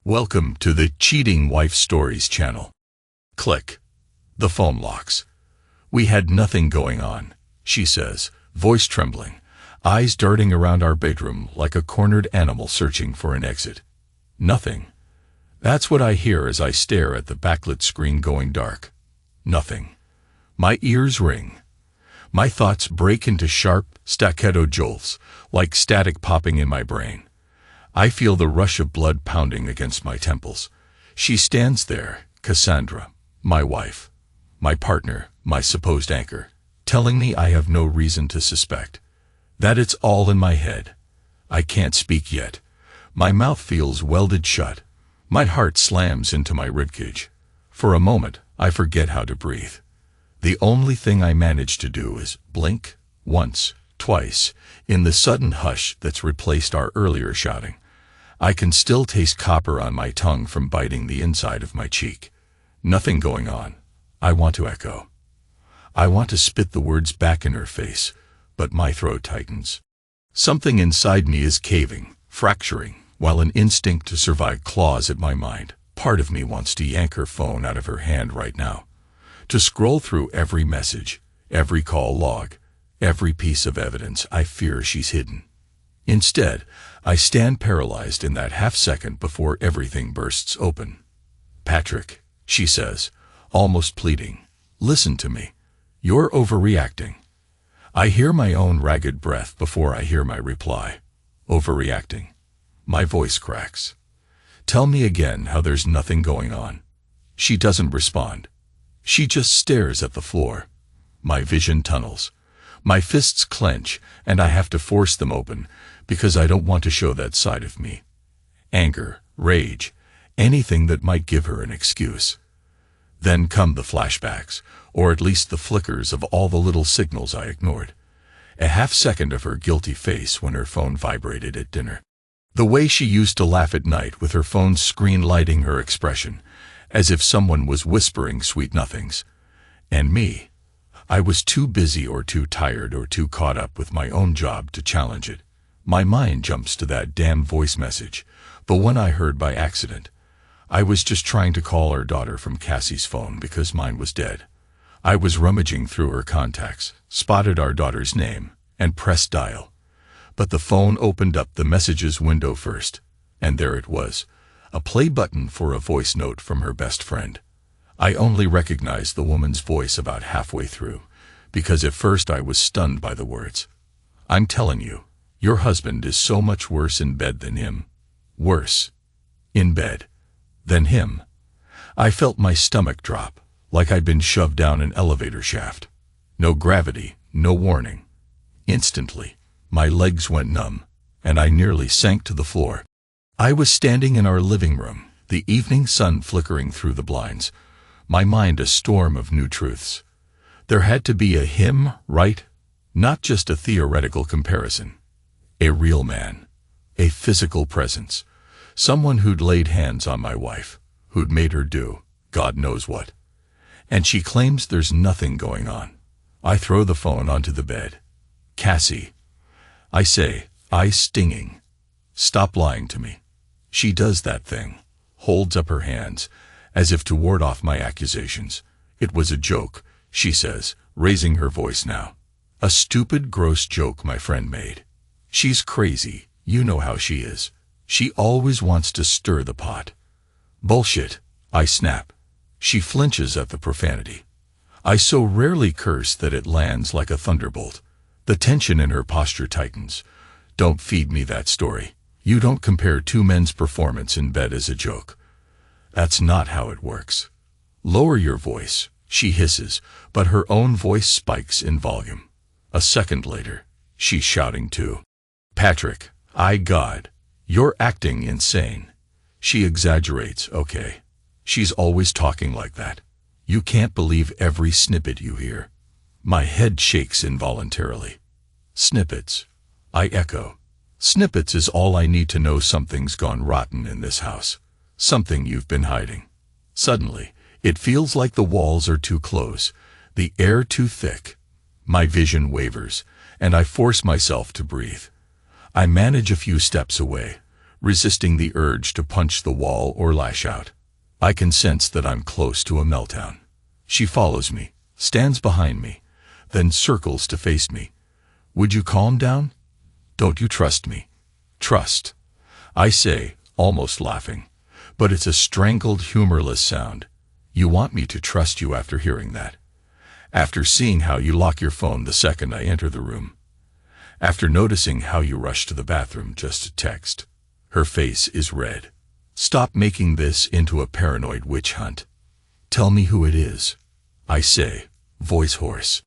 Welcome to the Cheating Wife Stories channel. Click. The phone locks. We had nothing going on, she says, voice trembling, eyes darting around our bedroom like a cornered animal searching for an exit. Nothing. That's what I hear as I stare at the backlit screen going dark. Nothing. My ears ring. My thoughts break into sharp, staccato jolts, like static popping in my brain. I feel the rush of blood pounding against my temples. She stands there, Cassandra, my wife, my partner, my supposed anchor, telling me I have no reason to suspect. That it's all in my head. I can't speak yet. My mouth feels welded shut. My heart slams into my ribcage. For a moment, I forget how to breathe. The only thing I manage to do is blink, once, twice, in the sudden hush that's replaced our earlier shouting. I can still taste copper on my tongue from biting the inside of my cheek. Nothing going on. I want to echo. I want to spit the words back in her face, but my throat tightens. Something inside me is caving, fracturing, while an instinct to survive claws at my mind. Part of me wants to yank her phone out of her hand right now, to scroll through every message, every call log, every piece of evidence I fear she's hidden. Instead, I stand paralyzed in that half second before everything bursts open. Patrick, she says, almost pleading, listen to me. You're overreacting. I hear my own ragged breath before I hear my reply. Overreacting. My voice cracks. Tell me again how there's nothing going on. She doesn't respond. She just stares at the floor. My vision tunnels. My fists clench, and I have to force them open, because I don't want to show that side of me. Anger, rage, anything that might give her an excuse. Then come the flashbacks, or at least the flickers of all the little signals I ignored. A half second of her guilty face when her phone vibrated at dinner. The way she used to laugh at night with her phone's screen lighting her expression, as if someone was whispering sweet nothings. And me. I was too busy or too tired or too caught up with my own job to challenge it. My mind jumps to that damn voice message, the one I heard by accident. I was just trying to call our daughter from Cassie's phone because mine was dead. I was rummaging through her contacts, spotted our daughter's name, and pressed dial. But the phone opened up the messages window first, and there it was, a play button for a voice note from her best friend. I only recognized the woman's voice about halfway through, because at first I was stunned by the words. I'm telling you, your husband is so much worse in bed than him. Worse. In bed. Than him. I felt my stomach drop, like I'd been shoved down an elevator shaft. No gravity, no warning. Instantly, my legs went numb, and I nearly sank to the floor. I was standing in our living room, the evening sun flickering through the blinds, my mind a storm of new truths. There had to be a him, right? Not just a theoretical comparison. A real man. A physical presence. Someone who'd laid hands on my wife, who'd made her do God knows what. And she claims there's nothing going on. I throw the phone onto the bed. Cassie. I say, eyes stinging. Stop lying to me. She does that thing. Holds up her hands, as if to ward off my accusations. It was a joke, she says, raising her voice now. A stupid, gross joke my friend made. She's crazy, you know how she is. She always wants to stir the pot. Bullshit, I snap. She flinches at the profanity. I so rarely curse that it lands like a thunderbolt. The tension in her posture tightens. Don't feed me that story. You don't compare two men's performance in bed as a joke. That's not how it works. Lower your voice, she hisses, but her own voice spikes in volume. A second later, she's shouting too. Patrick, God, you're acting insane. She exaggerates, okay. She's always talking like that. You can't believe every snippet you hear. My head shakes involuntarily. Snippets. I echo. Snippets is all I need to know something's gone rotten in this house. Something you've been hiding. Suddenly, it feels like the walls are too close, the air too thick. My vision wavers, and I force myself to breathe. I manage a few steps away, resisting the urge to punch the wall or lash out. I can sense that I'm close to a meltdown. She follows me, stands behind me, then circles to face me. Would you calm down? Don't you trust me? Trust, I say, almost laughing, but it's a strangled, humorless sound. You want me to trust you after hearing that? After seeing how you lock your phone the second I enter the room? After noticing how you rush to the bathroom just to text? Her face is red. Stop making this into a paranoid witch hunt. Tell me who it is, I say, voice hoarse.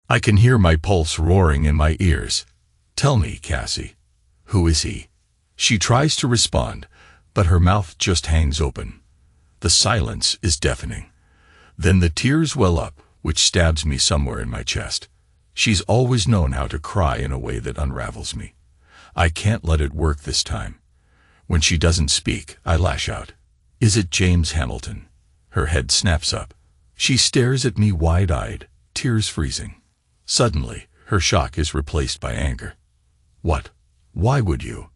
I can hear my pulse roaring in my ears. Tell me, Cassie. Who is he? She tries to respond, but her mouth just hangs open. The silence is deafening. Then the tears well up, which stabs me somewhere in my chest. She's always known how to cry in a way that unravels me. I can't let it work this time. When she doesn't speak, I lash out. Is it James Hamilton? Her head snaps up. She stares at me wide-eyed, tears freezing. Suddenly, her shock is replaced by anger. What? Why would you?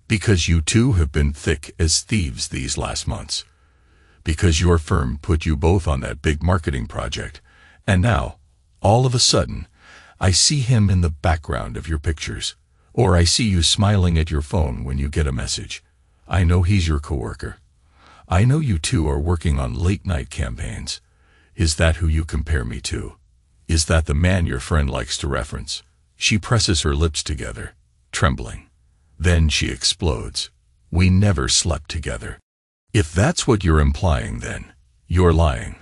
Because you two have been thick as thieves these last months. Because your firm put you both on that big marketing project. And now, all of a sudden, I see him in the background of your pictures. Or I see you smiling at your phone when you get a message. I know he's your coworker. I know you two are working on late-night campaigns. Is that who you compare me to? Is that the man your friend likes to reference? She presses her lips together, trembling. Then she explodes. We never slept together. If that's what you're implying, then you're lying.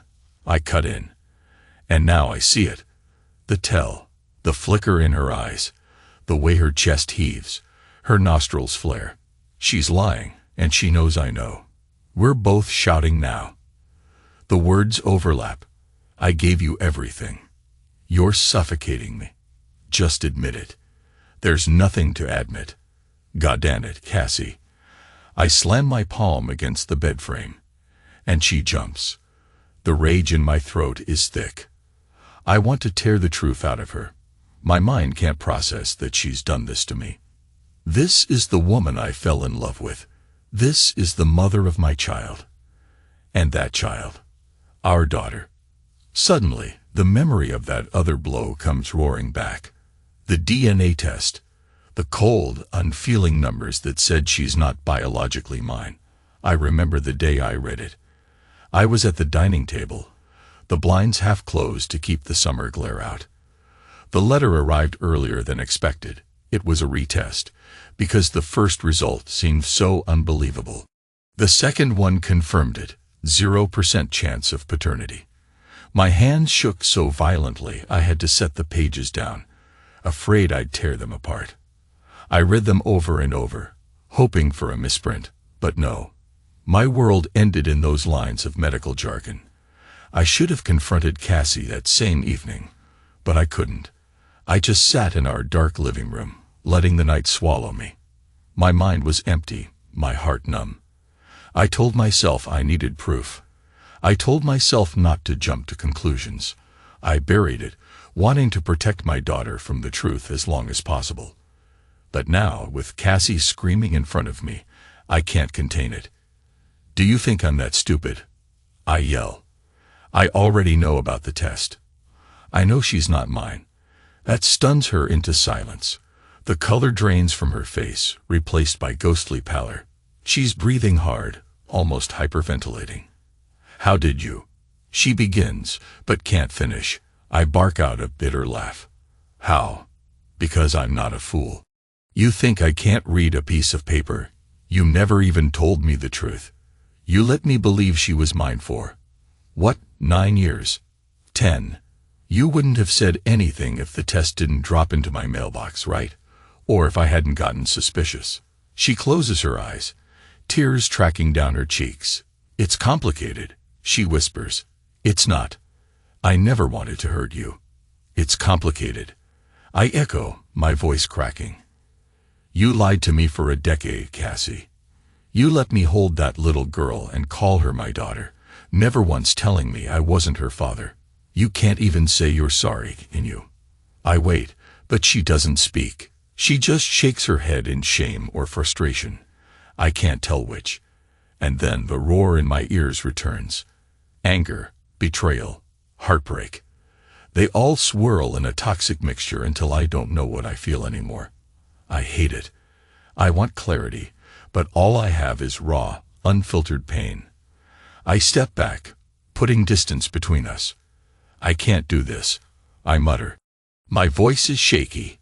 I cut in. And now I see it. The tell, the flicker in her eyes, the way her chest heaves, her nostrils flare. She's lying, and she knows I know. We're both shouting now. The words overlap. I gave you everything. You're suffocating me. Just admit it. There's nothing to admit. Goddamn it, Cassie. I slam my palm against the bed frame, and she jumps. The rage in my throat is thick. I want to tear the truth out of her. My mind can't process that she's done this to me. This is the woman I fell in love with. This is the mother of my child. And that child, our daughter. Suddenly, the memory of that other blow comes roaring back. The DNA test. The cold, unfeeling numbers that said she's not biologically mine. I remember the day I read it. I was at the dining table, the blinds half closed to keep the summer glare out. The letter arrived earlier than expected. It was a retest, because the first result seemed so unbelievable. The second one confirmed it, 0% chance of paternity. My hands shook so violently I had to set the pages down, afraid I'd tear them apart. I read them over and over, hoping for a misprint, but no. My world ended in those lines of medical jargon. I should have confronted Cassie that same evening, but I couldn't. I just sat in our dark living room, letting the night swallow me. My mind was empty, my heart numb. I told myself I needed proof. I told myself not to jump to conclusions. I buried it, wanting to protect my daughter from the truth as long as possible. But now, with Cassie screaming in front of me, I can't contain it. Do you think I'm that stupid? I yell. I already know about the test. I know she's not mine. That stuns her into silence. The color drains from her face, replaced by ghostly pallor. She's breathing hard, almost hyperventilating. How did you? She begins, but can't finish. I bark out a bitter laugh. How? Because I'm not a fool. You think I can't read a piece of paper? You never even told me the truth. You let me believe she was mine for, what, 9 years? 10. You wouldn't have said anything if the test didn't drop into my mailbox, right? Or if I hadn't gotten suspicious. She closes her eyes, tears tracking down her cheeks. It's complicated, she whispers. It's not. I never wanted to hurt you. It's complicated. I echo, my voice cracking. You lied to me for a decade, Cassie. You let me hold that little girl and call her my daughter, never once telling me I wasn't her father. You can't even say you're sorry, can you? I wait, but she doesn't speak. She just shakes her head in shame or frustration. I can't tell which. And then the roar in my ears returns. Anger, betrayal, heartbreak. They all swirl in a toxic mixture until I don't know what I feel anymore. I hate it. I want clarity, but all I have is raw, unfiltered pain. I step back, putting distance between us. I can't do this, I mutter. My voice is shaky.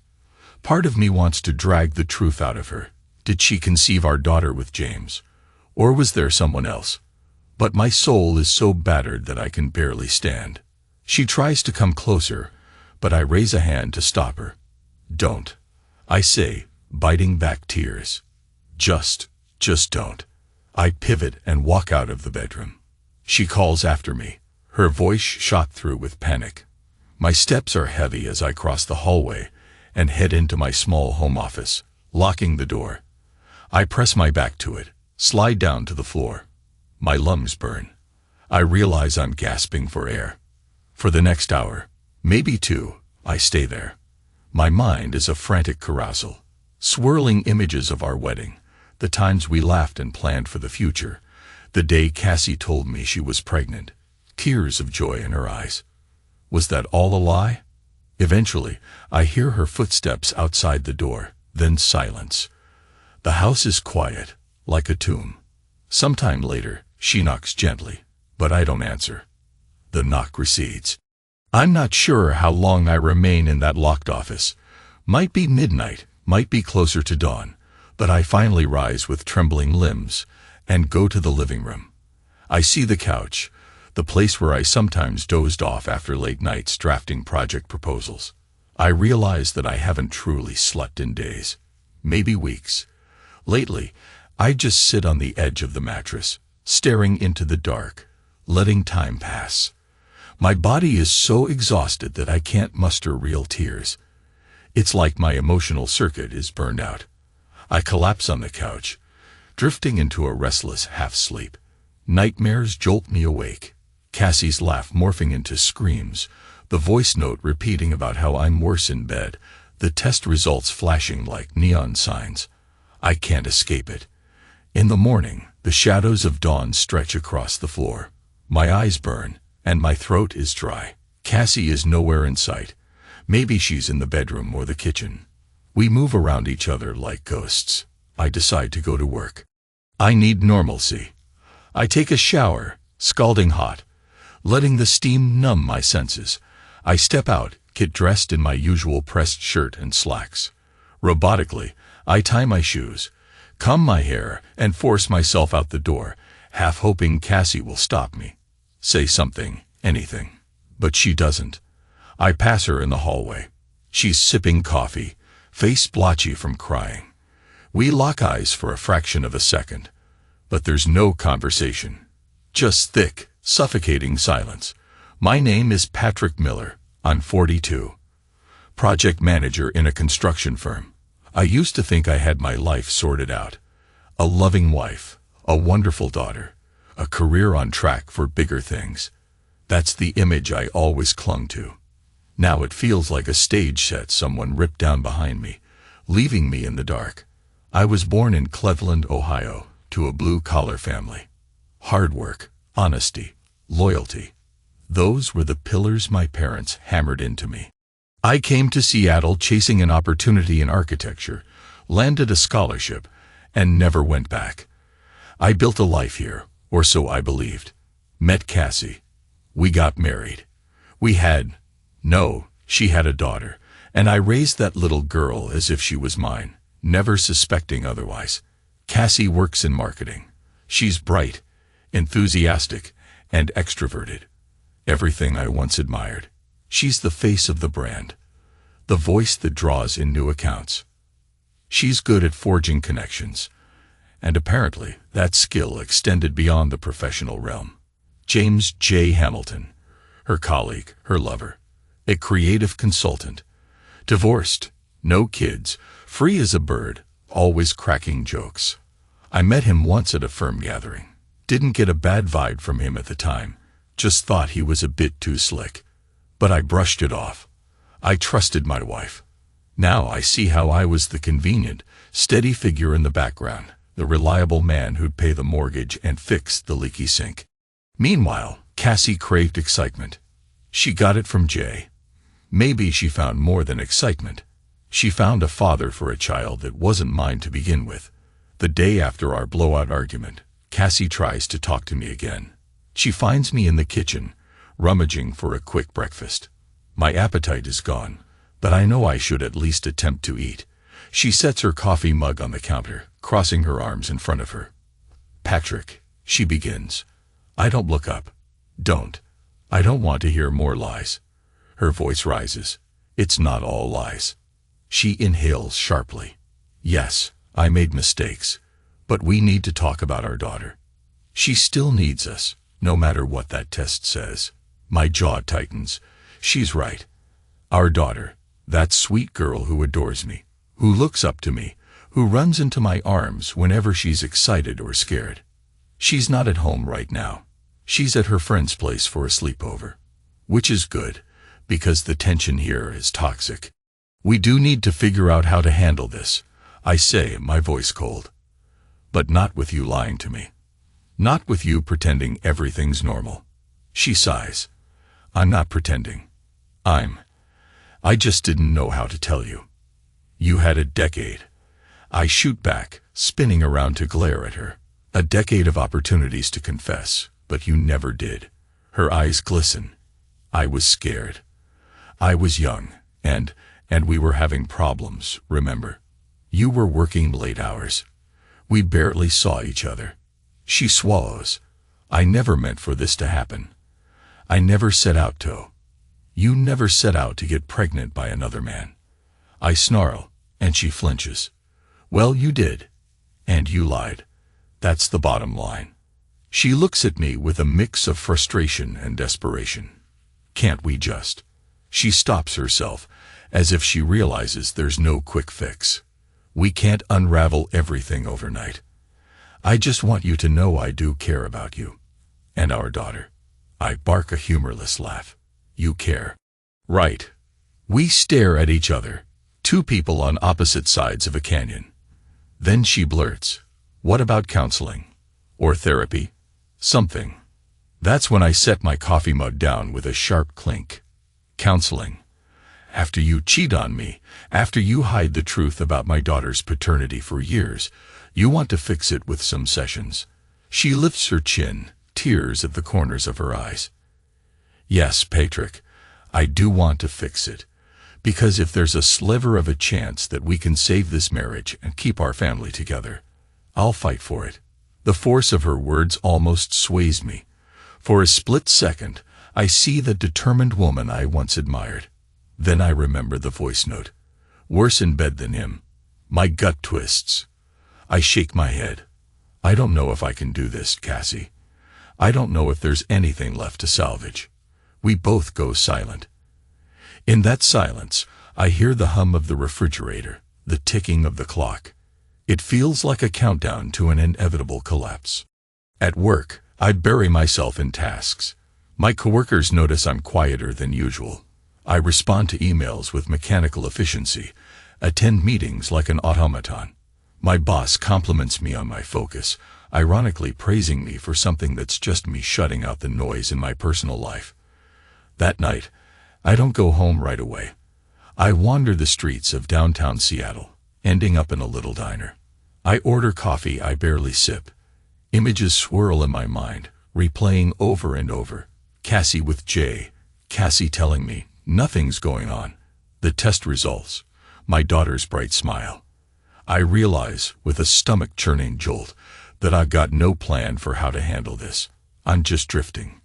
Part of me wants to drag the truth out of her. Did she conceive our daughter with James? Or was there someone else? But my soul is so battered that I can barely stand. She tries to come closer, but I raise a hand to stop her. Don't, I say, biting back tears. Just don't. I pivot and walk out of the bedroom. She calls after me, her voice shot through with panic. My steps are heavy as I cross the hallway and head into my small home office, locking the door. I press my back to it, slide down to the floor. My lungs burn. I realize I'm gasping for air. For the next hour, maybe two, I stay there. My mind is a frantic carousel, swirling images of our wedding, the times we laughed and planned for the future, the day Cassie told me she was pregnant, tears of joy in her eyes. Was that all a lie? Eventually, I hear her footsteps outside the door, then silence. The house is quiet, like a tomb. Sometime later, she knocks gently, but I don't answer. The knock recedes. I'm not sure how long I remain in that locked office. Might be midnight, might be closer to dawn, but I finally rise with trembling limbs and go to the living room. I see the couch, the place where I sometimes dozed off after late nights drafting project proposals. I realize that I haven't truly slept in days, maybe weeks. Lately, I just sit on the edge of the mattress, staring into the dark, letting time pass. My body is so exhausted that I can't muster real tears. It's like my emotional circuit is burned out. I collapse on the couch, drifting into a restless half-sleep. Nightmares jolt me awake. Cassie's laugh morphing into screams, the voice note repeating about how I'm worse in bed, the test results flashing like neon signs. I can't escape it. In the morning, the shadows of dawn stretch across the floor. My eyes burn, and my throat is dry. Cassie is nowhere in sight. Maybe she's in the bedroom or the kitchen. We move around each other like ghosts. I decide to go to work. I need normalcy. I take a shower, scalding hot, letting the steam numb my senses. I step out, get dressed in my usual pressed shirt and slacks. Robotically, I tie my shoes, comb my hair, and force myself out the door, half hoping Cassie will stop me. Say something, anything. But she doesn't. I pass her in the hallway. She's sipping coffee, face blotchy from crying. We lock eyes for a fraction of a second, but there's no conversation. Just thick, suffocating silence. My name is Patrick Miller. I'm 42. Project manager in a construction firm. I used to think I had my life sorted out. A loving wife, a wonderful daughter, a career on track for bigger things. That's the image I always clung to. Now it feels like a stage set someone ripped down behind me, leaving me in the dark. I was born in Cleveland, Ohio, to a blue-collar family. Hard work, honesty, loyalty. Those were the pillars my parents hammered into me. I came to Seattle chasing an opportunity in architecture, landed a scholarship, and never went back. I built a life here, or so I believed. Met Cassie. We got married. She had a daughter, and I raised that little girl as if she was mine, never suspecting otherwise. Cassie works in marketing. She's bright, enthusiastic, and extroverted. Everything I once admired. She's the face of the brand, the voice that draws in new accounts. She's good at forging connections, and apparently that skill extended beyond the professional realm. James J. Hamilton, her colleague, her lover, a creative consultant, divorced, no kids, free as a bird, always cracking jokes. I met him once at a firm gathering. Didn't get a bad vibe from him at the time, just thought he was a bit too slick. But I brushed it off. I trusted my wife. Now I see how I was the convenient, steady figure in the background, the reliable man who'd pay the mortgage and fix the leaky sink. Meanwhile, Cassie craved excitement. She got it from Jay. Maybe she found more than excitement. She found a father for a child that wasn't mine to begin with. The day after our blowout argument, Cassie tries to talk to me again. She finds me in the kitchen, rummaging for a quick breakfast. My appetite is gone, but I know I should at least attempt to eat. She sets her coffee mug on the counter, crossing her arms in front of her. "Patrick," she begins. I don't look up. Don't. I don't want to hear more lies. Her voice rises. It's not all lies. She inhales sharply. "Yes, I made mistakes, but we need to talk about our daughter. She still needs us, no matter what that test says." My jaw tightens. She's right. Our daughter, that sweet girl who adores me, who looks up to me, who runs into my arms whenever she's excited or scared. She's not at home right now. She's at her friend's place for a sleepover. Which is good, because the tension here is toxic. "We do need to figure out how to handle this," I say, my voice cold. "But not with you lying to me. Not with you pretending everything's normal." She sighs. "I'm not pretending. I just didn't know how to tell you. You had a decade." I shoot back, spinning around to glare at her. "A decade of opportunities to confess, but you never did." Her eyes glisten. "I was scared. I was young, and we were having problems, remember? You were working late hours. We barely saw each other." She swallows. "I never meant for this to happen. I never set out to. You never set out to get pregnant by another man." I snarl, and she flinches. "Well, you did. And you lied. That's the bottom line." She looks at me with a mix of frustration and desperation. "Can't we just?" She stops herself, as if she realizes there's no quick fix. "We can't unravel everything overnight. I just want you to know I do care about you. And our daughter." I bark a humorless laugh. "You care." "Right." We stare at each other, two people on opposite sides of a canyon. Then she blurts, "What about counseling? Or therapy? Something." That's when I set my coffee mug down with a sharp clink. "Counseling? After you cheat on me, after you hide the truth about my daughter's paternity for years, you want to fix it with some sessions?" She lifts her chin, tears at the corners of her eyes. "Yes, Patrick, I do want to fix it. Because if there's a sliver of a chance that we can save this marriage and keep our family together, I'll fight for it." The force of her words almost sways me. For a split second, I see the determined woman I once admired. Then I remember the voice note. "Worse in bed than him." My gut twists. I shake my head. "I don't know if I can do this, Cassie. I don't know if there's anything left to salvage." We both go silent. In that silence, I hear the hum of the refrigerator, the ticking of the clock. It feels like a countdown to an inevitable collapse. At work, I bury myself in tasks. My coworkers notice I'm quieter than usual. I respond to emails with mechanical efficiency, attend meetings like an automaton. My boss compliments me on my focus, ironically praising me for something that's just me shutting out the noise in my personal life. That night, I don't go home right away. I wander the streets of downtown Seattle, ending up in a little diner. I order coffee I barely sip. Images swirl in my mind, replaying over and over. Cassie with Jay, Cassie telling me nothing's going on. The test results, my daughter's bright smile. I realize, with a stomach-churning jolt, that I've got no plan for how to handle this. I'm just drifting.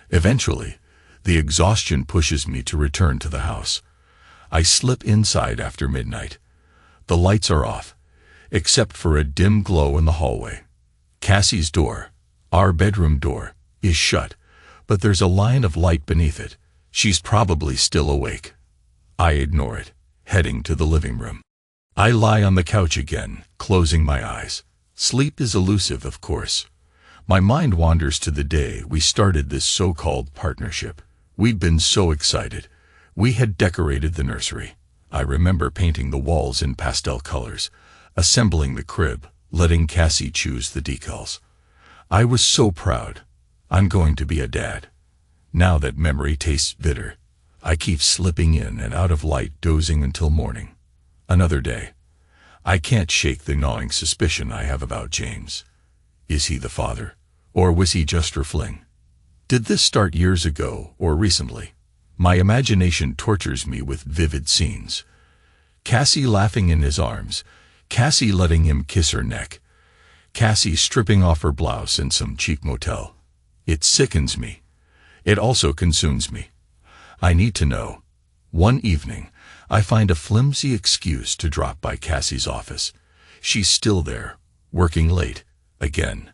Eventually, the exhaustion pushes me to return to the house. I slip inside after midnight. The lights are off, except for a dim glow in the hallway. Cassie's door, our bedroom door, is shut, but there's a line of light beneath it. She's probably still awake. I ignore it, heading to the living room. I lie on the couch again, closing my eyes. Sleep is elusive, of course. My mind wanders to the day we started this so-called partnership. We'd been so excited. We had decorated the nursery. I remember painting the walls in pastel colors, assembling the crib, letting Cassie choose the decals. I was so proud. I'm going to be a dad. Now that memory tastes bitter, I keep slipping in and out of light, dozing until morning. Another day. I can't shake the gnawing suspicion I have about James. Is he the father? Or was he just her fling? Did this start years ago or recently? My imagination tortures me with vivid scenes. Cassie laughing in his arms, Cassie letting him kiss her neck, Cassie stripping off her blouse in some cheap motel. It sickens me. It also consumes me. I need to know. One evening, I find a flimsy excuse to drop by Cassie's office. She's still there, working late, again.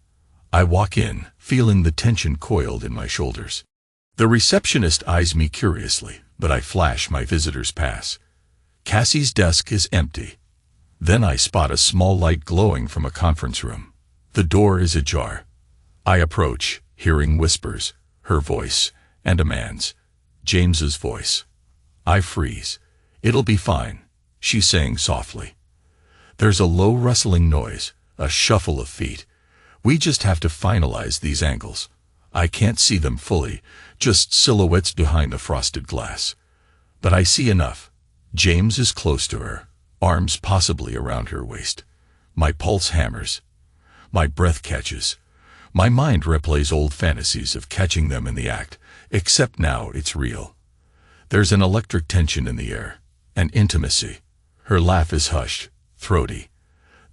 I walk in, feeling the tension coiled in my shoulders. The receptionist eyes me curiously, but I flash my visitor's pass. Cassie's desk is empty. Then I spot a small light glowing from a conference room. The door is ajar. I approach, hearing whispers, her voice, and a man's, James's voice. I freeze. It'll be fine, she's saying softly. There's a low rustling noise, a shuffle of feet. We just have to finalize these angles. I can't see them fully, just silhouettes behind the frosted glass. But I see enough. James is close to her, arms possibly around her waist. My pulse hammers. My breath catches. My mind replays old fantasies of catching them in the act, except now it's real. There's an electric tension in the air, an intimacy. Her laugh is hushed, throaty.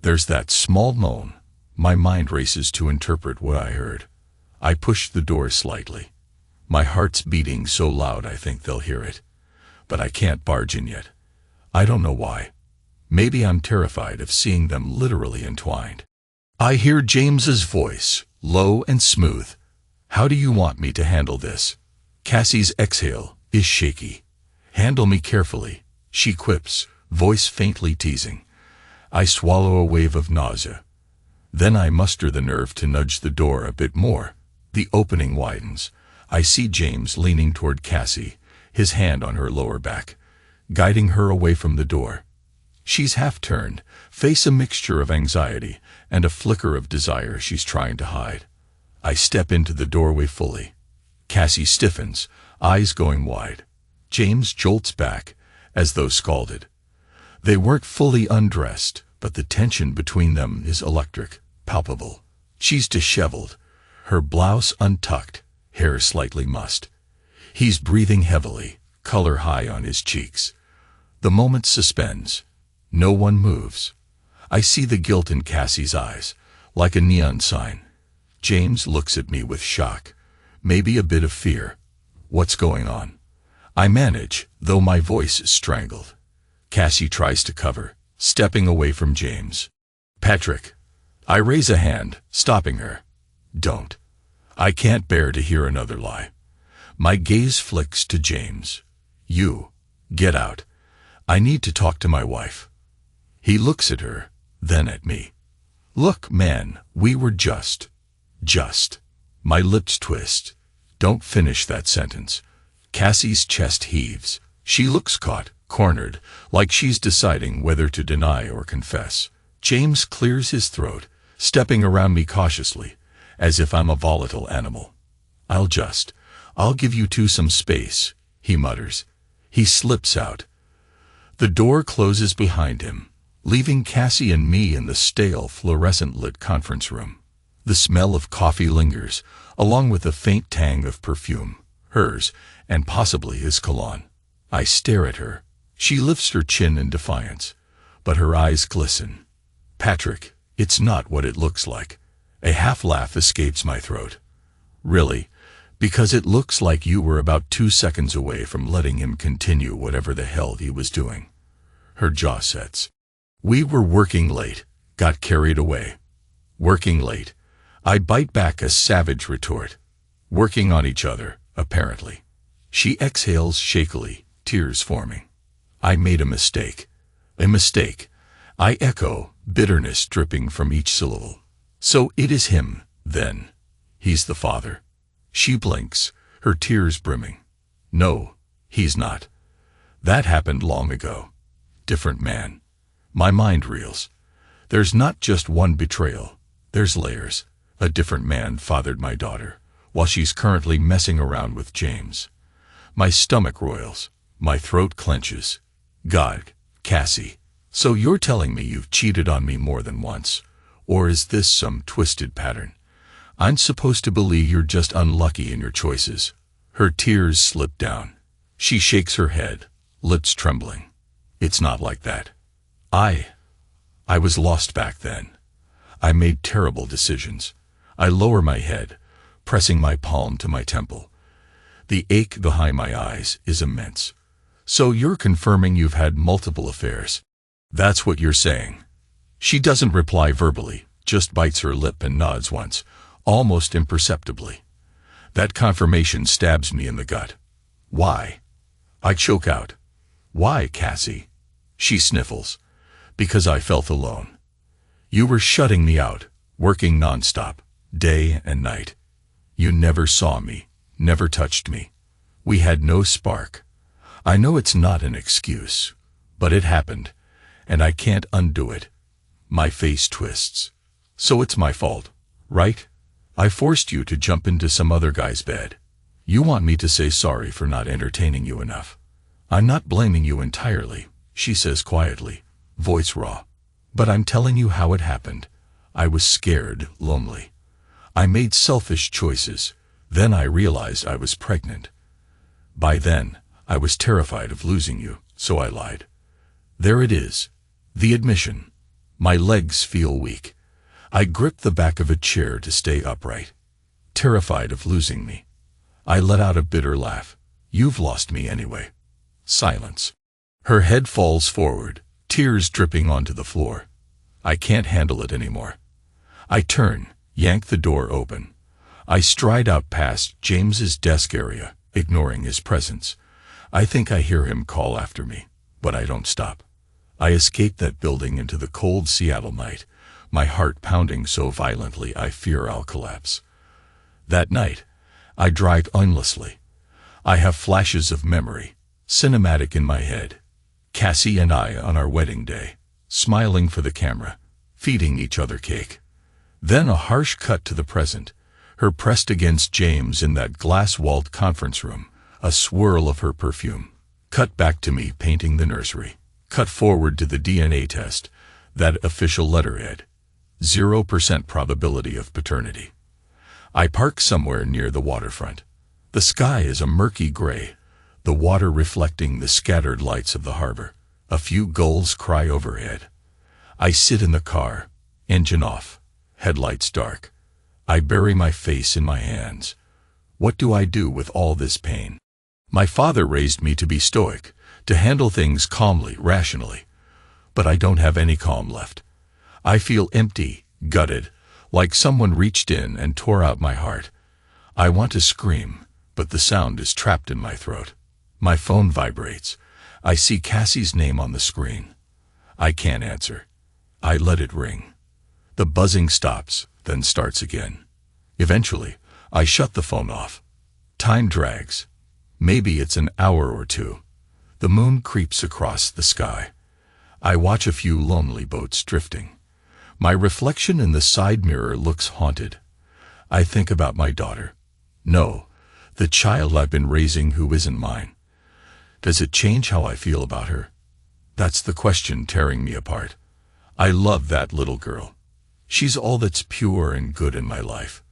There's that small moan. My mind races to interpret what I heard. I push the door slightly. My heart's beating so loud I think they'll hear it. But I can't barge in yet. I don't know why. Maybe I'm terrified of seeing them literally entwined. I hear James's voice, low and smooth. How do you want me to handle this? Cassie's exhale is shaky. Handle me carefully, she quips, voice faintly teasing. I swallow a wave of nausea. Then I muster the nerve to nudge the door a bit more. The opening widens. I see James leaning toward Cassie, his hand on her lower back, guiding her away from the door. She's half-turned, face a mixture of anxiety and a flicker of desire she's trying to hide. I step into the doorway fully. Cassie stiffens, eyes going wide. James jolts back, as though scalded. They weren't fully undressed, but the tension between them is electric, palpable. She's disheveled, her blouse untucked, hair slightly mussed. He's breathing heavily, color high on his cheeks. The moment suspends. No one moves. I see the guilt in Cassie's eyes, like a neon sign. James looks at me with shock, maybe a bit of fear. What's going on? I manage, though my voice is strangled. Cassie tries to cover, stepping away from James. Patrick. I raise a hand, stopping her. Don't. I can't bear to hear another lie. My gaze flicks to James. You. Get out. I need to talk to my wife. He looks at her, then at me. Look, man, we were just. My lips twist. Don't finish that sentence. Cassie's chest heaves. She looks caught, cornered, like she's deciding whether to deny or confess. James clears his throat, stepping around me cautiously, as if I'm a volatile animal. I'll give you two some space, he mutters. He slips out. The door closes behind him, leaving Cassie and me in the stale, fluorescent-lit conference room. The smell of coffee lingers, along with a faint tang of perfume, hers, and possibly his cologne. I stare at her. She lifts her chin in defiance, but her eyes glisten. Patrick, it's not what it looks like. A half-laugh escapes my throat. Really? Because it looks like you were about 2 seconds away from letting him continue whatever the hell he was doing. Her jaw sets. We were working late, got carried away. Working late. I bite back a savage retort. Working on each other, apparently. She exhales shakily, tears forming. I made a mistake. A mistake. I echo, bitterness dripping from each syllable. So it is him, then. He's the father. She blinks, her tears brimming. No, he's not. That happened long ago. Different man. My mind reels. There's not just one betrayal. There's layers. A different man fathered my daughter, while she's currently messing around with James. My stomach roils. My throat clenches. God, Cassie, so you're telling me you've cheated on me more than once? Or is this some twisted pattern? I'm supposed to believe you're just unlucky in your choices. Her tears slip down. She shakes her head, lips trembling. It's not like that. I was lost back then. I made terrible decisions. I lower my head, pressing my palm to my temple. The ache behind my eyes is immense. So you're confirming you've had multiple affairs? That's what you're saying. She doesn't reply verbally, just bites her lip and nods once, almost imperceptibly. That confirmation stabs me in the gut. Why? I choke out. Why, Cassie? She sniffles. Because I felt alone. You were shutting me out, working nonstop, day and night. You never saw me, never touched me. We had no spark. I know it's not an excuse, but it happened, and I can't undo it. My face twists. So it's my fault, right? I forced you to jump into some other guy's bed. You want me to say sorry for not entertaining you enough. I'm not blaming you entirely, she says quietly, voice raw. But I'm telling you how it happened. I was scared, lonely. I made selfish choices. Then I realized I was pregnant. By then, I was terrified of losing you, so I lied. There it is. The admission. My legs feel weak. I grip the back of a chair to stay upright. Terrified of losing me. I let out a bitter laugh. You've lost me anyway. Silence. Her head falls forward, tears dripping onto the floor. I can't handle it anymore. I turn, yank the door open. I stride out past James's desk area, ignoring his presence. I think I hear him call after me, but I don't stop. I escape that building into the cold Seattle night, my heart pounding so violently I fear I'll collapse. That night, I drive aimlessly. I have flashes of memory, cinematic in my head. Cassie and I on our wedding day, smiling for the camera, feeding each other cake. Then a harsh cut to the present, her pressed against James in that glass-walled conference room, a swirl of her perfume. Cut back to me painting the nursery. Cut forward to the DNA test, that official letterhead. 0% probability of paternity. I park somewhere near the waterfront. The sky is a murky gray, the water reflecting the scattered lights of the harbor. A few gulls cry overhead. I sit in the car, engine off, headlights dark. I bury my face in my hands. What do I do with all this pain? My father raised me to be stoic, to handle things calmly, rationally. But I don't have any calm left. I feel empty, gutted, like someone reached in and tore out my heart. I want to scream, but the sound is trapped in my throat. My phone vibrates. I see Cassie's name on the screen. I can't answer. I let it ring. The buzzing stops, then starts again. Eventually, I shut the phone off. Time drags. Maybe it's an hour or two. The moon creeps across the sky. I watch a few lonely boats drifting. My reflection in the side mirror looks haunted. I think about my daughter. No, the child I've been raising who isn't mine. Does it change how I feel about her? That's the question tearing me apart. I love that little girl. She's all that's pure and good in my life.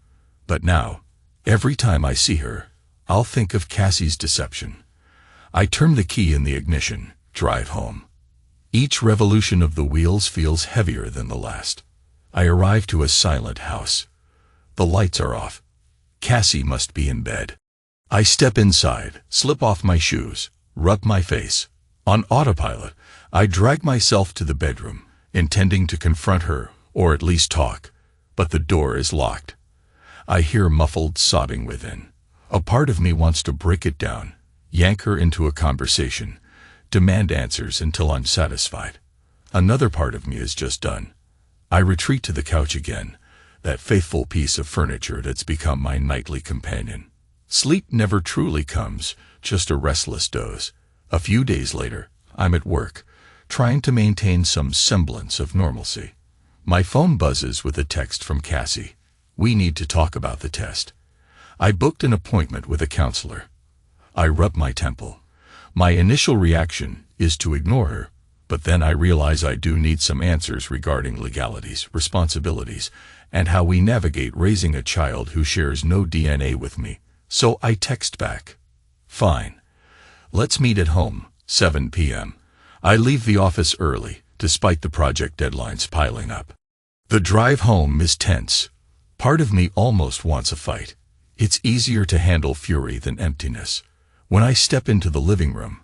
But now, every time I see her, I'll think of Cassie's deception. I turn the key in the ignition, drive home. Each revolution of the wheels feels heavier than the last. I arrive to a silent house. The lights are off. Cassie must be in bed. I step inside, slip off my shoes, rub my face. On autopilot, I drag myself to the bedroom, intending to confront her, or at least talk, but the door is locked. I hear muffled sobbing within. A part of me wants to break it down, yank her into a conversation, demand answers until I'm satisfied. Another part of me is just done. I retreat to the couch again, that faithful piece of furniture that's become my nightly companion. Sleep never truly comes, just a restless doze. A few days later, I'm at work, trying to maintain some semblance of normalcy. My phone buzzes with a text from Cassie. We need to talk about the test. I booked an appointment with a counselor. I rub my temple. My initial reaction is to ignore her, but then I realize I do need some answers regarding legalities, responsibilities, and how we navigate raising a child who shares no DNA with me. So I text back. Fine. Let's meet at home, 7 p.m. I leave the office early, despite the project deadlines piling up. The drive home is tense. Part of me almost wants a fight. It's easier to handle fury than emptiness. When I step into the living room,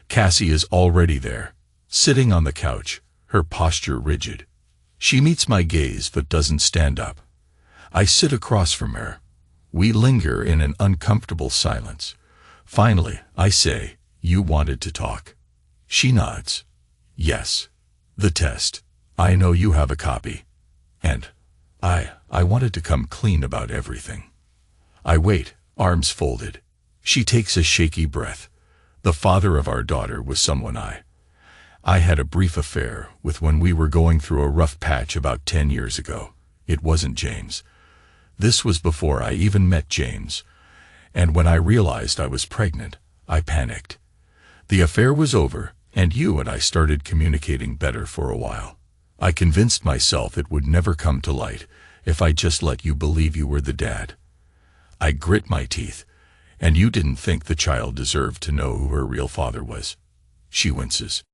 Cassie is already there, sitting on the couch, her posture rigid. She meets my gaze but doesn't stand up. I sit across from her. We linger in an uncomfortable silence. Finally, I say, "You wanted to talk." She nods. "Yes. The test. I know you have a copy. And I wanted to come clean about everything." I wait, arms folded. She takes a shaky breath. The father of our daughter was someone I had a brief affair with when we were going through a rough patch about 10 years ago. It wasn't James. This was before I even met James. And when I realized I was pregnant, I panicked. The affair was over, and you and I started communicating better for a while. I convinced myself it would never come to light if I just let you believe you were the dad. I grit my teeth. "And you didn't think the child deserved to know who her real father was?" She winces.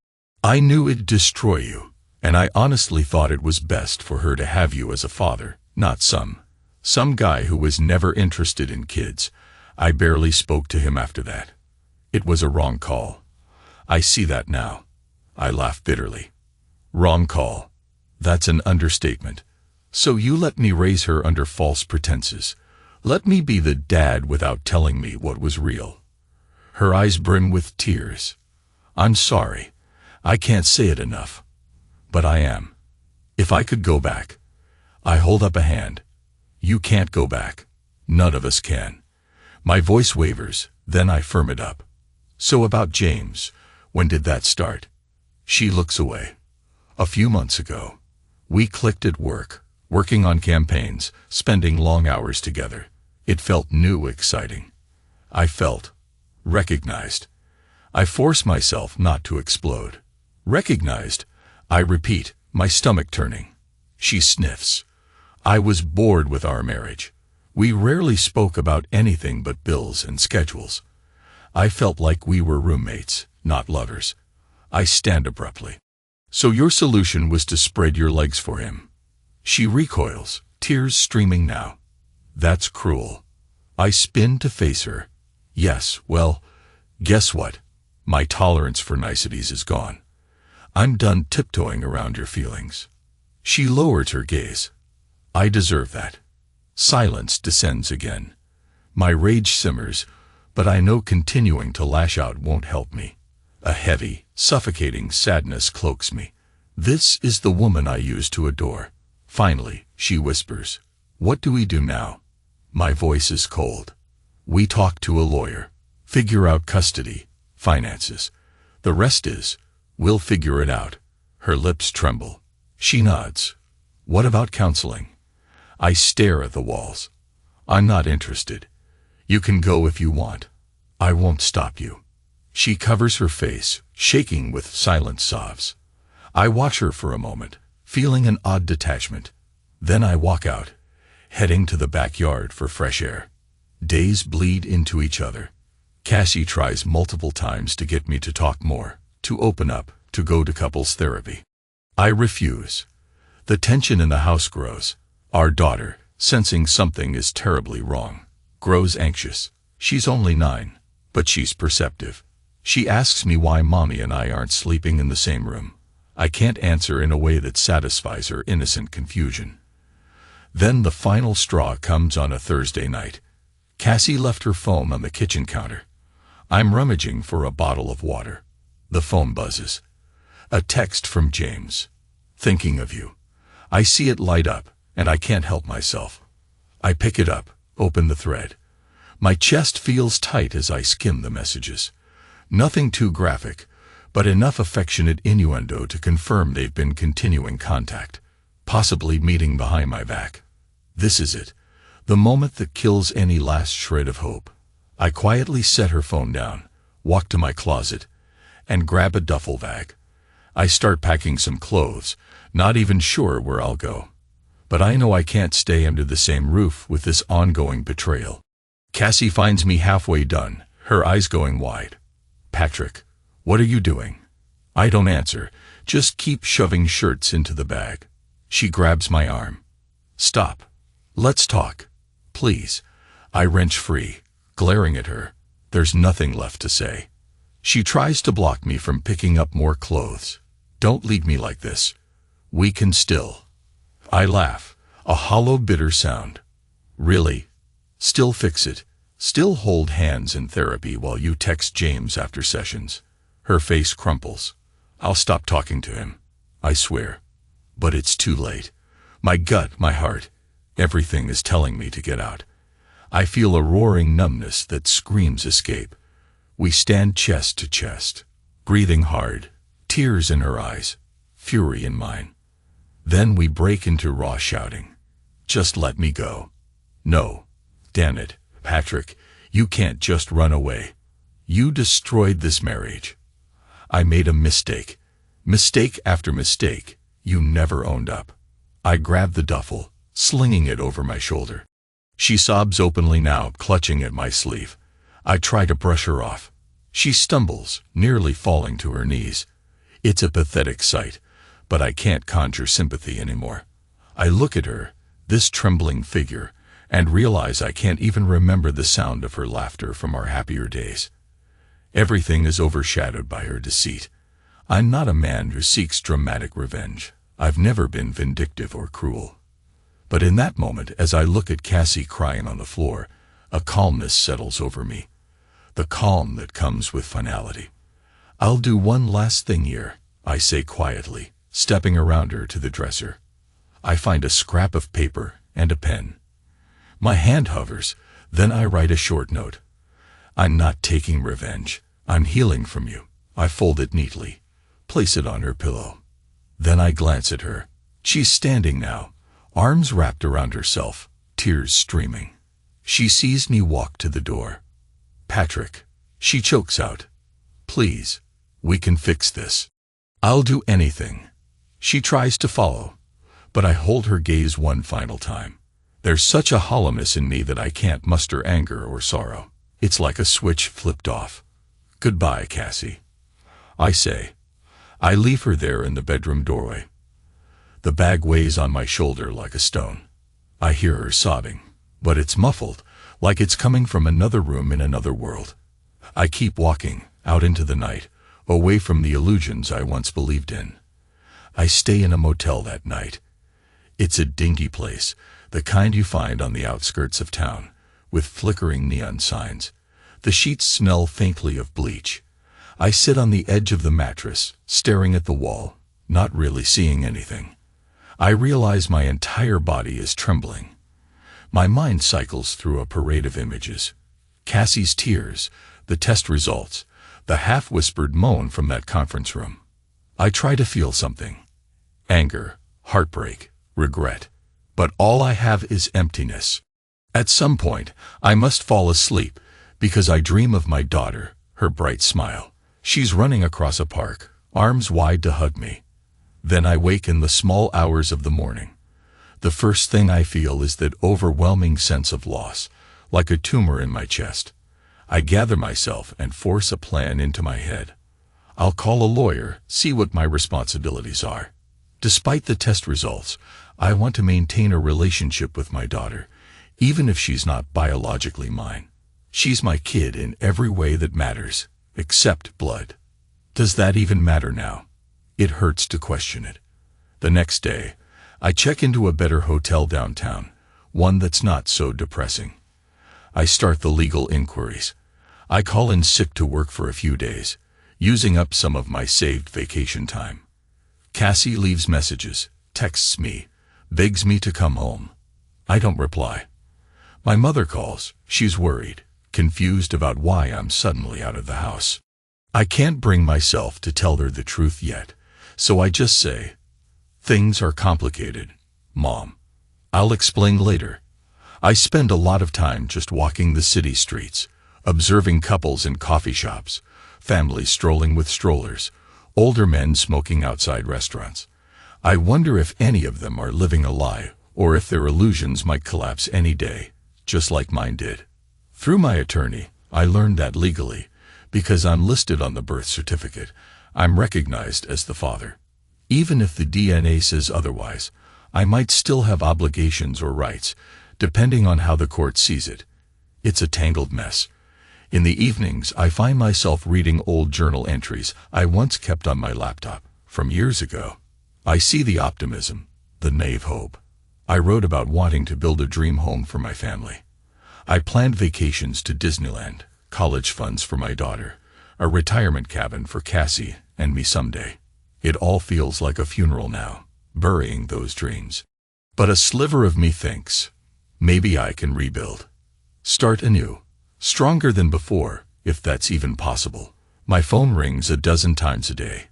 "I knew it'd destroy you, and I honestly thought it was best for her to have you as a father, not some guy who was never interested in kids." I barely spoke to him after that. It was a wrong call. I see that now. I laugh bitterly. Wrong call. That's an understatement. So you let me raise her under false pretenses. Let me be the dad without telling me what was real. Her eyes brim with tears. "I'm sorry. I can't say it enough. But I am. If I could go back." I hold up a hand. "You can't go back. None of us can." My voice wavers, then I firm it up. "So about James, when did that start?" She looks away. "A few months ago. We clicked at work, working on campaigns, spending long hours together. It felt new, exciting. I felt recognized. I force myself not to explode. Recognized, I repeat, my stomach turning. She sniffs. I was bored with our marriage. We rarely spoke about anything but bills and schedules. I felt like we were roommates, not lovers. I stand abruptly. "So your solution was to spread your legs for him?" She recoils, tears streaming now. "That's cruel." I spin to face her. "Yes, well, guess what? My tolerance for niceties is gone. I'm done tiptoeing around your feelings." She lowers her gaze. "I deserve that." Silence descends again. My rage simmers, but I know continuing to lash out won't help me. A heavy, suffocating sadness cloaks me. This is the woman I used to adore. Finally, she whispers, "What do we do now?" My voice is cold. "We talk to a lawyer. Figure out custody, finances. The rest is, we'll figure it out." Her lips tremble. She nods. "What about counseling?" I stare at the walls. "I'm not interested. You can go if you want. I won't stop you." She covers her face, shaking with silent sobs. I watch her for a moment, feeling an odd detachment. Then I walk out, heading to the backyard for fresh air. Days bleed into each other. Cassie tries multiple times to get me to talk more, to open up, to go to couples therapy. I refuse. The tension in the house grows. Our daughter, sensing something is terribly wrong, grows anxious. She's only 9, but she's perceptive. She asks me why Mommy and I aren't sleeping in the same room. I can't answer in a way that satisfies her innocent confusion. Then the final straw comes on a Thursday night. Cassie left her phone on the kitchen counter. I'm rummaging for a bottle of water. The phone buzzes. A text from James. "Thinking of you." I see it light up, and I can't help myself. I pick it up, open the thread. My chest feels tight as I skim the messages. Nothing too graphic, but enough affectionate innuendo to confirm they've been continuing contact. possibly meeting behind my back. This is it, the moment that kills any last shred of hope. I quietly set her phone down, walk to my closet, and grab a duffel bag. I start packing some clothes, not even sure where I'll go. But I know I can't stay under the same roof with this ongoing betrayal. Cassie finds me halfway done, her eyes going wide. "Patrick, what are you doing?" I don't answer, just keep shoving shirts into the bag. She grabs my arm. "Stop. Let's talk. Please." I wrench free, glaring at her. There's nothing left to say. She tries to block me from picking up more clothes. "Don't leave me like this. We can still." I laugh, a hollow, bitter sound. "Really? Still fix it? Still hold hands in therapy while you text James after sessions?" Her face crumples. "I'll stop talking to him, I swear. But it's too late. My gut, my heart, everything is telling me to get out. I feel a roaring numbness that screams escape." We stand chest to chest, breathing hard, tears in her eyes, fury in mine. Then we break into raw shouting. "Just let me go." "No. Damn it, Patrick, you can't just run away. You destroyed this marriage. I made a mistake. Mistake after mistake. You never owned up." I grab the duffel, slinging it over my shoulder. She sobs openly now, clutching at my sleeve. I try to brush her off. She stumbles, nearly falling to her knees. It's a pathetic sight, but I can't conjure sympathy anymore. I look at her, this trembling figure, and realize I can't even remember the sound of her laughter from our happier days. Everything is overshadowed by her deceit. I'm not a man who seeks dramatic revenge. I've never been vindictive or cruel. But in that moment, as I look at Cassie crying on the floor, a calmness settles over me. The calm that comes with finality. "I'll do one last thing here," I say quietly, stepping around her to the dresser. I find a scrap of paper and a pen. My hand hovers, then I write a short note. "I'm not taking revenge. I'm healing from you." I fold it neatly, place it on her pillow. Then I glance at her. She's standing now, arms wrapped around herself, tears streaming. She sees me walk to the door. "Patrick," she chokes out. "Please, we can fix this. I'll do anything." She tries to follow, but I hold her gaze one final time. There's such a hollowness in me that I can't muster anger or sorrow. It's like a switch flipped off. "Goodbye, Cassie," I say. I leave her there in the bedroom doorway. The bag weighs on my shoulder like a stone. I hear her sobbing, but it's muffled, like it's coming from another room in another world. I keep walking, out into the night, away from the illusions I once believed in. I stay in a motel that night. It's a dingy place, the kind you find on the outskirts of town, with flickering neon signs. The sheets smell faintly of bleach. I sit on the edge of the mattress, staring at the wall, not really seeing anything. I realize my entire body is trembling. My mind cycles through a parade of images. Cassie's tears, the test results, the half-whispered moan from that conference room. I try to feel something. Anger, heartbreak, regret. But all I have is emptiness. At some point, I must fall asleep, because I dream of my daughter, her bright smile. She's running across a park, arms wide to hug me. Then I wake in the small hours of the morning. The first thing I feel is that overwhelming sense of loss, like a tumor in my chest. I gather myself and force a plan into my head. I'll call a lawyer, see what my responsibilities are. Despite the test results, I want to maintain a relationship with my daughter, even if she's not biologically mine. She's my kid in every way that matters, except blood. Does that even matter now? It hurts to question it. The next day, I check into a better hotel downtown, one that's not so depressing. I start the legal inquiries. I call in sick to work for a few days, using up some of my saved vacation time. Cassie leaves messages, texts me, begs me to come home. I don't reply. My mother calls. She's worried, confused about why I'm suddenly out of the house. I can't bring myself to tell her the truth yet, so I just say, "Things are complicated. Mom, I'll explain later. I spend a lot of time just walking the city streets, observing couples in coffee shops, families strolling with strollers, older men smoking outside restaurants. I wonder if any of them are living a lie, or if their illusions might collapse any day, just like mine did. Through my attorney, I learned that legally, because I'm listed on the birth certificate, I'm recognized as the father. Even if the DNA says otherwise, I might still have obligations or rights, depending on how the court sees it. It's a tangled mess. In the evenings, I find myself reading old journal entries I once kept on my laptop from years ago. I see the optimism, the naive hope. I wrote about wanting to build a dream home for my family. I planned vacations to Disneyland, college funds for my daughter, a retirement cabin for Cassie and me someday. It all feels like a funeral now, burying those dreams. But a sliver of me thinks, maybe I can rebuild. Start anew, stronger than before, if that's even possible. My phone rings a dozen times a day.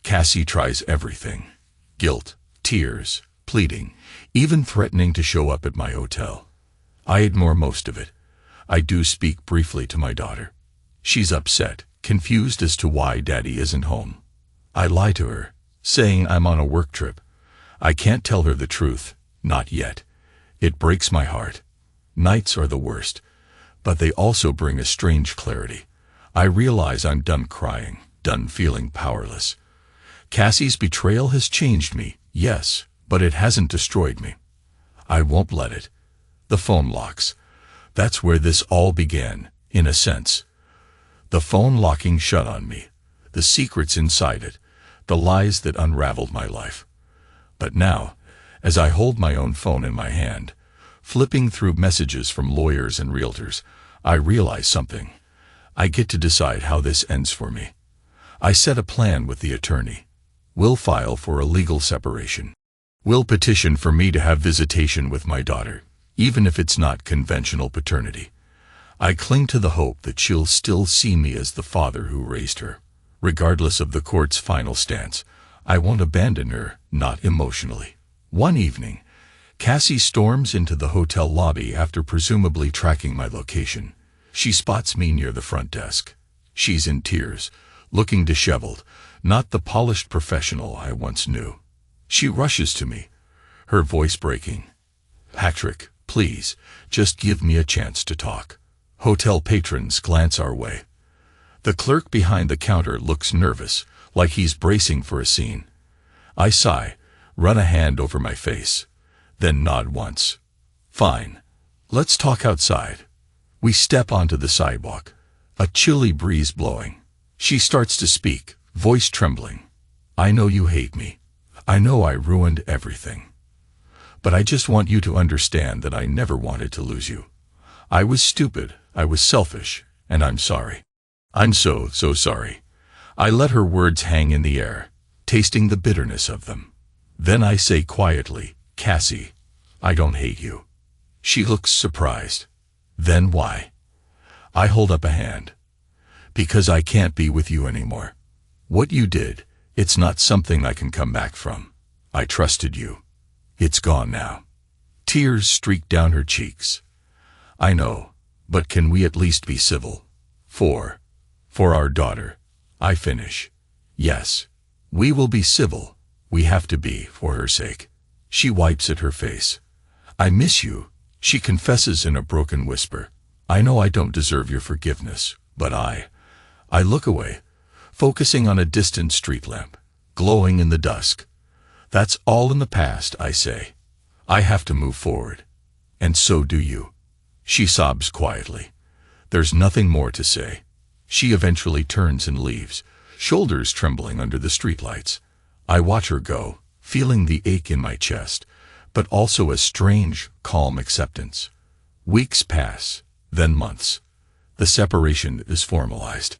Cassie tries everything. Guilt, tears, pleading, even threatening to show up at my hotel. I ignore most of it. I do speak briefly to my daughter. She's upset, confused as to why Daddy isn't home. I lie to her, saying I'm on a work trip. I can't tell her the truth, not yet. It breaks my heart. Nights are the worst, but they also bring a strange clarity. I realize I'm done crying, done feeling powerless. Cassie's betrayal has changed me, yes, but it hasn't destroyed me. I won't let it. The phone locks. That's where this all began, in a sense. The phone locking shut on me, the secrets inside it, the lies that unraveled my life. But now, as I hold my own phone in my hand, flipping through messages from lawyers and realtors, I realize something. I get to decide how this ends for me. I set a plan with the attorney. We'll file for a legal separation. We'll petition for me to have visitation with my daughter, even if it's not conventional paternity. I cling to the hope that she'll still see me as the father who raised her. Regardless of the court's final stance, I won't abandon her, not emotionally. One evening, Cassie storms into the hotel lobby after presumably tracking my location. She spots me near the front desk. She's in tears, looking disheveled, not the polished professional I once knew. She rushes to me, her voice breaking. "Patrick, please, just give me a chance to talk." Hotel patrons glance our way. The clerk behind the counter looks nervous, like he's bracing for a scene. I sigh, run a hand over my face, then nod once. "Fine. Let's talk outside." We step onto the sidewalk, a chilly breeze blowing. She starts to speak, voice trembling. "I know you hate me. I know I ruined everything. But I just want you to understand that I never wanted to lose you. I was stupid, I was selfish, and I'm sorry. I'm so sorry." I let her words hang in the air, tasting the bitterness of them. Then I say quietly, "Cassie, I don't hate you." She looks surprised. "Then why?" I hold up a hand. "Because I can't be with you anymore. What you did, it's not something I can come back from. I trusted you. It's gone now." Tears streak down her cheeks. "I know, but can we at least be civil? For our daughter." I finish. "Yes, we will be civil. We have to be, for her sake." She wipes at her face. "I miss you," she confesses in a broken whisper. "I know I don't deserve your forgiveness, but I look away, focusing on a distant street lamp, glowing in the dusk. "That's all in the past," I say. "I have to move forward. And so do you." She sobs quietly. There's nothing more to say. She eventually turns and leaves, shoulders trembling under the streetlights. I watch her go, feeling the ache in my chest, but also a strange, calm acceptance. Weeks pass, then months. The separation is formalized.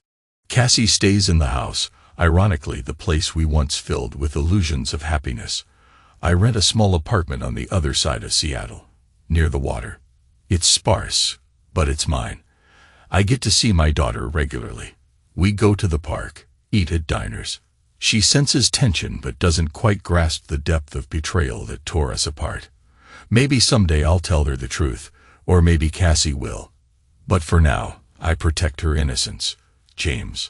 Cassie stays in the house, ironically the place we once filled with illusions of happiness. I rent a small apartment on the other side of Seattle, near the water. It's sparse, but it's mine. I get to see my daughter regularly. We go to the park, eat at diners. She senses tension but doesn't quite grasp the depth of betrayal that tore us apart. Maybe someday I'll tell her the truth, or maybe Cassie will. But for now, I protect her innocence. James.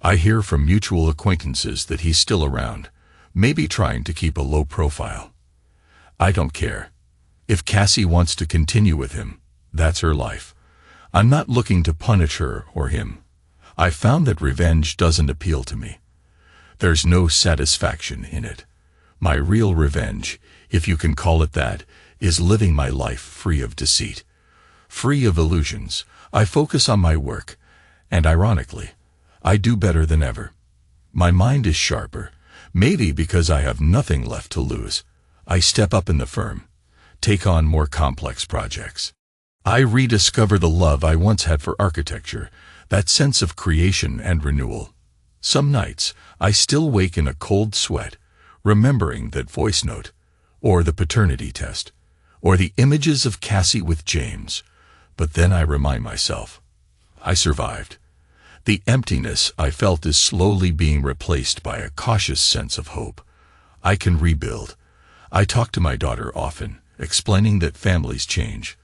I hear from mutual acquaintances that he's still around, maybe trying to keep a low profile. I don't care. If Cassie wants to continue with him, that's her life. I'm not looking to punish her or him. I found that revenge doesn't appeal to me. There's no satisfaction in it. My real revenge, if you can call it that, is living my life free of deceit, free of illusions. I focus on my work, and ironically, I do better than ever. My mind is sharper, maybe because I have nothing left to lose. I step up in the firm, take on more complex projects. I rediscover the love I once had for architecture, that sense of creation and renewal. Some nights, I still wake in a cold sweat, remembering that voice note, or the paternity test, or the images of Cassie with James. But then I remind myself, I survived. The emptiness I felt is slowly being replaced by a cautious sense of hope. I can rebuild. I talk to my daughter often, explaining that families change,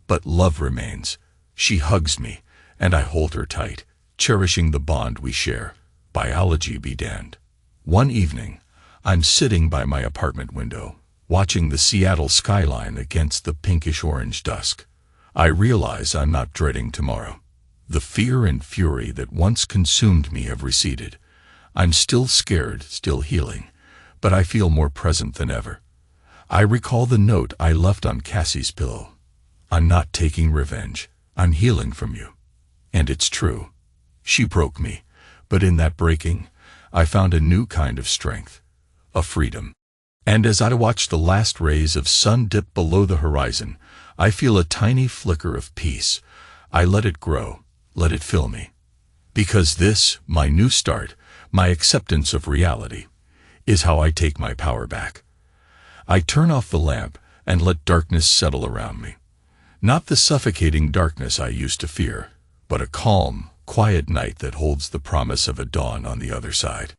but love remains. She hugs me, and I hold her tight, cherishing the bond we share. Biology be damned. One evening, I'm sitting by my apartment window, watching the Seattle skyline against the pinkish-orange dusk. I realize I'm not dreading tomorrow. The fear and fury that once consumed me have receded. I'm still scared, still healing, but I feel more present than ever. I recall the note I left on Cassie's pillow. I'm not taking revenge. I'm healing from you. And it's true. She broke me, but in that breaking, I found a new kind of strength, a freedom. And as I watch the last rays of sun dip below the horizon, I feel a tiny flicker of peace. I let it grow, let it fill me. Because this, my new start, my acceptance of reality, is how I take my power back. I turn off the lamp and let darkness settle around me. Not the suffocating darkness I used to fear, but a calm, quiet night that holds the promise of a dawn on the other side.